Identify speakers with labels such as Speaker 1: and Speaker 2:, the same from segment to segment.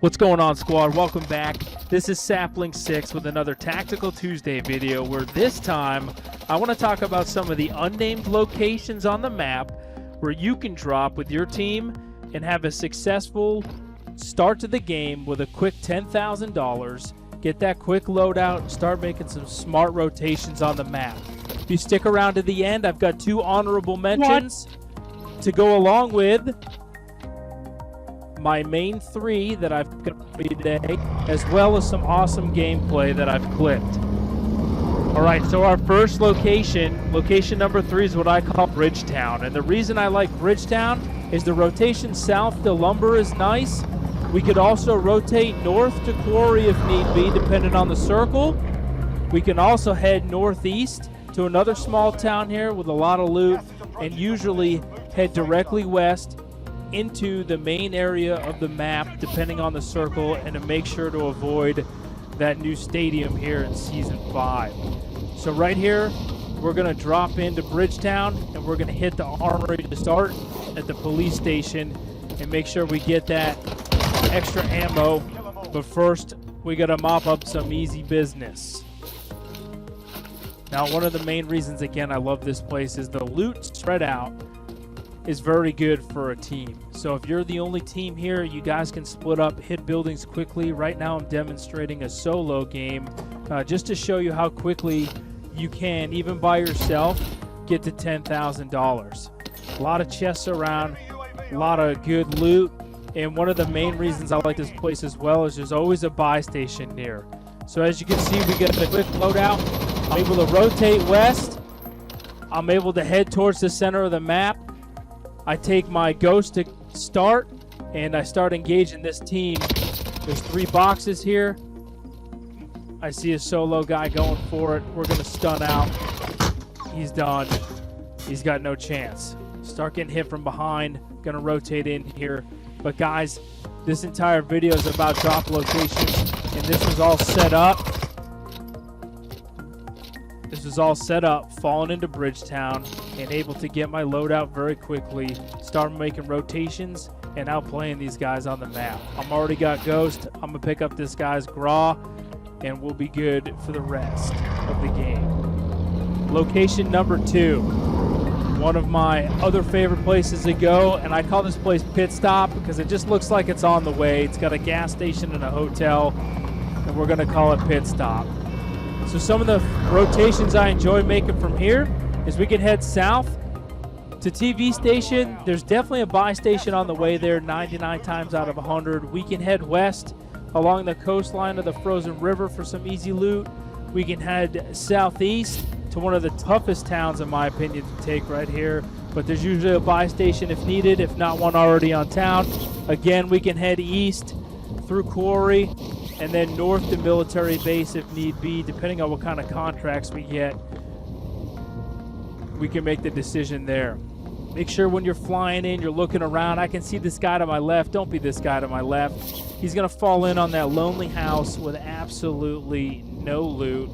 Speaker 1: What's going on, squad? Welcome back. This is Sapling 6 with another Tactical Tuesday video where this time I want to talk about some of the unnamed locations on the map where you can drop with your team and have a successful start to the game with a quick $10,000, get that quick loadout, and start making some smart rotations on the map. If you stick around to the end, I've got two honorable mentions to go along with my main three that I've got for you today, as well as some awesome gameplay that I've clipped. All right, so our first location number 3 is what I call Bridgetown. And the reason I like Bridgetown is the rotation south to Lumber is nice. We could also rotate north to Quarry if need be, depending on the circle. We can also head northeast to another small town here with a lot of loot, and usually head directly west into the main area of the map, depending on the circle, and to make sure to avoid that new stadium here in Season 5. So right here, we're going to drop into Bridgetown, and we're going to hit the armory to start at the police station and make sure we get that extra ammo. But first, we got to mop up some easy business. Now, one of the main reasons, again, I love this place is the loot spread out is very good for a team. So if you're the only team here, you guys can split up, hit buildings quickly. Right now I'm demonstrating a solo game just to show you how quickly you can, even by yourself, get to $10,000. A lot of chests around, a lot of good loot, and one of the main reasons I like this place as well is there's always a buy station near. So as you can see, we get a quick loadout. I'm able to rotate west. I'm able to head towards the center of the map. I take my ghost to start, and I start engaging this team. There's 3 boxes here. I see a solo guy going for it. We're going to stun out. He's done. He's got no chance. Start getting hit from behind. Going to rotate in here. But guys, this entire video is about drop locations, and this was all set up. This was all set up, falling into Bridgetown, and able to get my loadout very quickly, start making rotations, and outplaying these guys on the map. I'm already got Ghost. I'm going to pick up this guy's Graw, and we'll be good for the rest of the game. Location number 2. One of my other favorite places to go, and I call this place Pit Stop because it just looks like it's on the way. It's got a gas station and a hotel, and we're going to call it Pit Stop. So some of the rotations I enjoy making from here is we can head south to TV station. There's definitely a buy station on the way there 99 times out of 100. We can head west along the coastline of the frozen river for some easy loot. We can head southeast to one of the toughest towns, in my opinion, to take right here. But there's usually a buy station if needed, if not one already on town. Again, we can head east through Quarry and then north to military base if need be. Depending on what kind of contracts we get, we can make the decision there. Make sure when you're flying in, you're looking around. I can see this guy to my left. Don't be this guy to my left. He's going to fall in on that lonely house with absolutely no loot.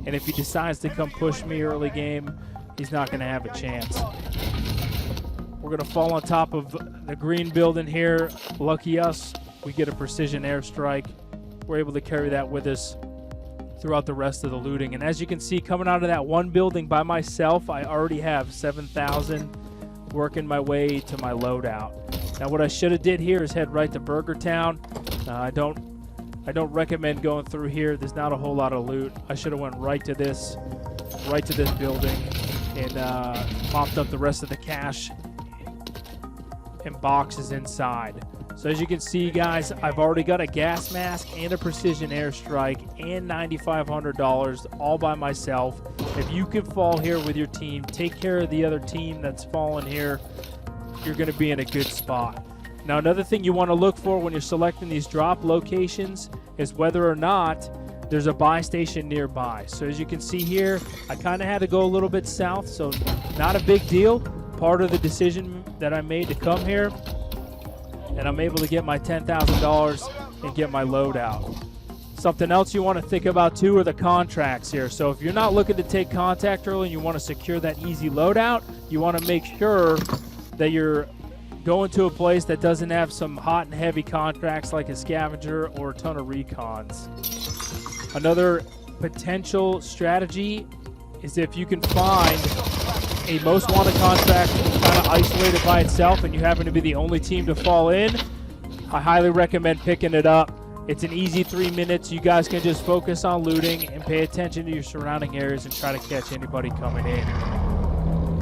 Speaker 1: And if he decides to come push me early game, he's not going to have a chance. We're going to fall on top of the green building here. Lucky us, we get a precision airstrike. We're able to carry that with us throughout the rest of the looting. And as you can see, coming out of that one building by myself, I already have 7,000 working my way to my loadout. Now what I should have did here is head right to Burgertown. I don't recommend going through here. There's not a whole lot of loot. I should have went right to this building and mopped up the rest of the cash and boxes inside. So as you can see, guys, I've already got a gas mask and a precision airstrike and $9,500 all by myself. If you can fall here with your team, take care of the other team that's fallen here, you're going to be in a good spot. Now, another thing you want to look for when you're selecting these drop locations is whether or not there's a buy station nearby. So as you can see here, I kind of had to go a little bit south, so not a big deal. Part of the decision that I made to come here, and I'm able to get my $10,000 and get my loadout. Something else you want to think about too are the contracts here. So if you're not looking to take contact early and you want to secure that easy loadout, you want to make sure that you're go into a place that doesn't have some hot and heavy contracts like a scavenger or a ton of recons. Another potential strategy is if you can find a most wanted contract kind of isolated by itself and you happen to be the only team to fall in, I highly recommend picking it up. It's an easy 3 minutes. You guys can just focus on looting and pay attention to your surrounding areas and try to catch anybody coming in.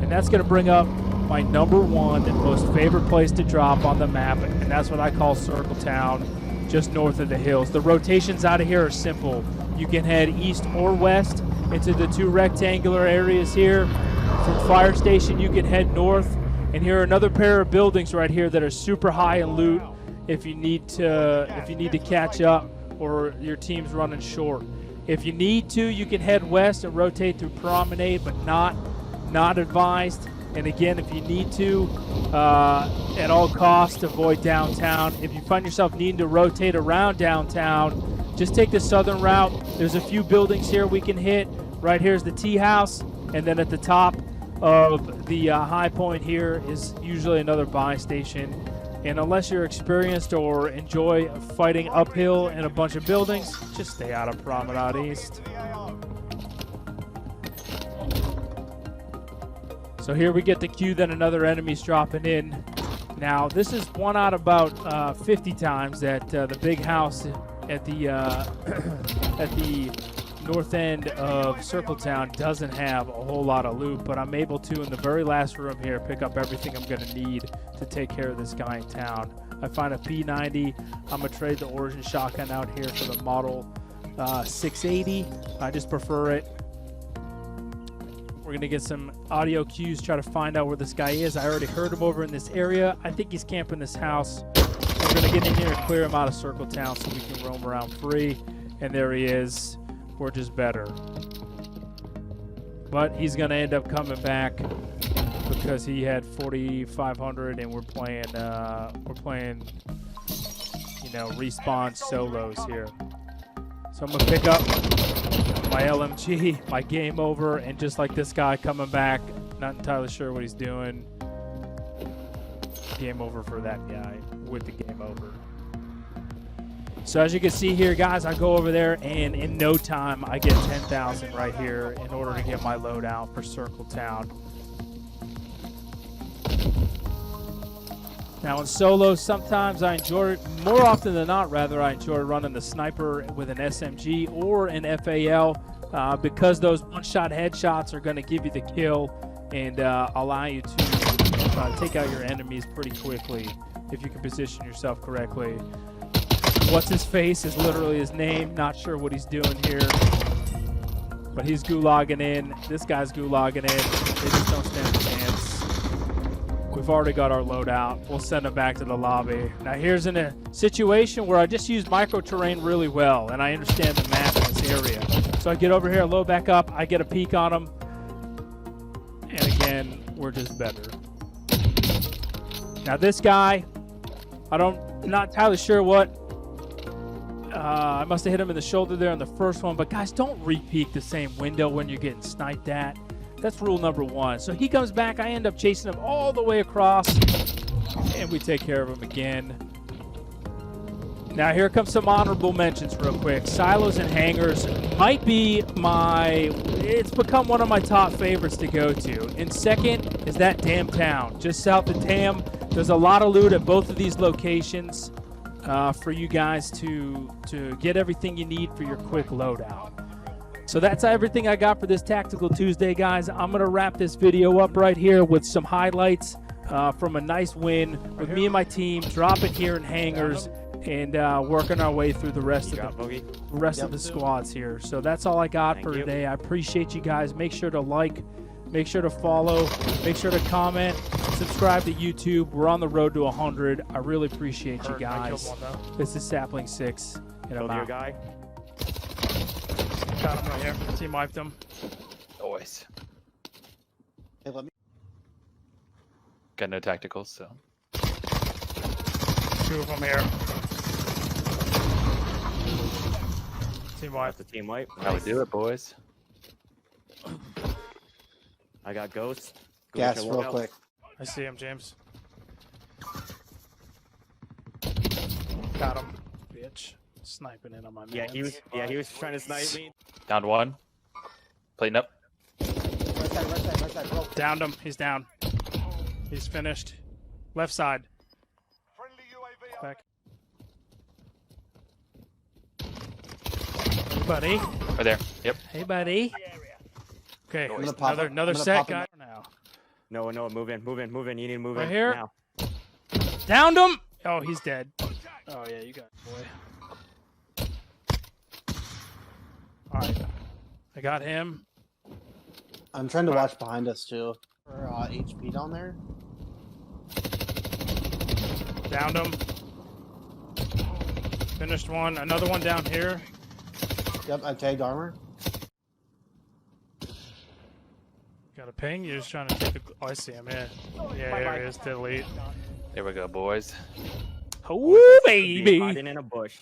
Speaker 1: And that's going to bring up my #1 most favorite place to drop on the map, and that's what I call Circletown, just north of the hills. The rotations out of here are simple. You can head east or west into the 2 rectangular areas here. From Fire Station, you can head north, and here are another pair of buildings right here that are super high in loot if you need to catch up or your team's running short. If you need to, you can head west and rotate through Promenade, but not advised. And again, if you need to, at all costs, avoid downtown. If you find yourself needing to rotate around downtown, just take the southern route. There's a few buildings here we can hit. Right here's the tea house, and then at the top of the high point here is usually another buy station. And unless you're experienced or enjoy fighting uphill in a bunch of buildings, just stay out of Promenade East. So here we get the cue that another enemy's dropping in. Now, this is 1 out of about 50 times that the big house at the at the north end of Circletown doesn't have a whole lot of loot, but I'm able to, in the very last room here, pick up everything I'm going to need to take care of this guy in town. I find a P90. I'm going to trade the Origin shotgun out here for the Model 680. I just prefer it. We're going to get some audio cues, try to find out where this guy is. I already heard him over in this area. I think he's camping this house. We're going to get in here and clear him out of Circletown so we can roam around free. And there he is. We're just better. But he's going to end up coming back because he had 4,500 and we're playing, you know, respawn solos here. So I'm going to pick up my LMG, my game over, and just like this guy coming back, not entirely sure what he's doing. Game over for that guy with the game over. So as you can see here, guys, I go over there, and in no time, I get 10,000 right here in order to get my loadout for Circletown. Now in solos, sometimes I enjoy, more often than not, rather, I enjoy running the sniper with an SMG or an FAL because those one-shot headshots are going to give you the kill and allow you to take out your enemies pretty quickly if you can position yourself correctly. What's his face is literally his name. Not sure what he's doing here, but he's gulagging in. This guy's gulagging in. They just don't stand a chance. We've already got our loadout. We'll send him back to the lobby. Now here's in a situation where I just use micro terrain really well, and I understand the map in this area. So I get over here, load back up. I get a peek on him, and again, we're just better. Now this guy, I'm not entirely sure what. I must have hit him in the shoulder there on the first one, but guys, don't re-peek the same window when you're getting sniped at. That's rule #1. So he comes back, I end up chasing him all the way across, and we take care of him again. Now here comes some honorable mentions real quick. Silos and hangars might be it's become one of my top favorites to go to. And second is that damn town, just south of Tam. There's a lot of loot at both of these locations. For you guys to get everything you need for your quick loadout. So that's everything I got for this Tactical Tuesday, guys. I'm going to wrap this video up right here with some highlights from a nice win with me and my team, dropping here in hangars and working our way through the rest of the squads here. So that's all I got for today. I appreciate you guys. Make sure to like, make sure to follow, make sure to comment, subscribe to YouTube. We're on the road to 100. I really appreciate you guys. This is Sapling 6, and I'm out. Guy. Got him right here. Team wiped him.
Speaker 2: Always.
Speaker 3: Hey, let me.
Speaker 2: Got no tacticals, so.
Speaker 1: 2 of them here. Team wipe.
Speaker 4: The team wipe.
Speaker 2: How we do it, boys?
Speaker 4: I got Ghost.
Speaker 3: Gas real quick.
Speaker 1: I see him, James. Got him, bitch. Sniping in on my man.
Speaker 4: He was trying to snipe me.
Speaker 2: Down one. Plating up.
Speaker 3: Right side, bro.
Speaker 1: Downed him. He's down. He's finished. Left side. Back. Hey, buddy.
Speaker 2: Right there. Yep.
Speaker 1: Hey, buddy. Okay,
Speaker 3: I'm gonna pop it.
Speaker 1: another
Speaker 3: I'm gonna
Speaker 1: set
Speaker 3: pop it
Speaker 1: guy now.
Speaker 4: No, move in. You need to move
Speaker 1: Right
Speaker 4: in
Speaker 1: here.
Speaker 4: now.
Speaker 1: Downed him. Oh, he's dead. Oh yeah, you got it, boy. All right, I got him.
Speaker 3: I'm trying to watch behind us too. For HP down there.
Speaker 1: Downed him. Finished one. Another one down here.
Speaker 3: Yep, I tagged armor.
Speaker 1: Got a ping. You're just trying to take the. Oh, I see him. Yeah. Yeah, there he is. Delete.
Speaker 2: There we go, boys.
Speaker 1: Oh, baby.
Speaker 4: Hiding in a bush.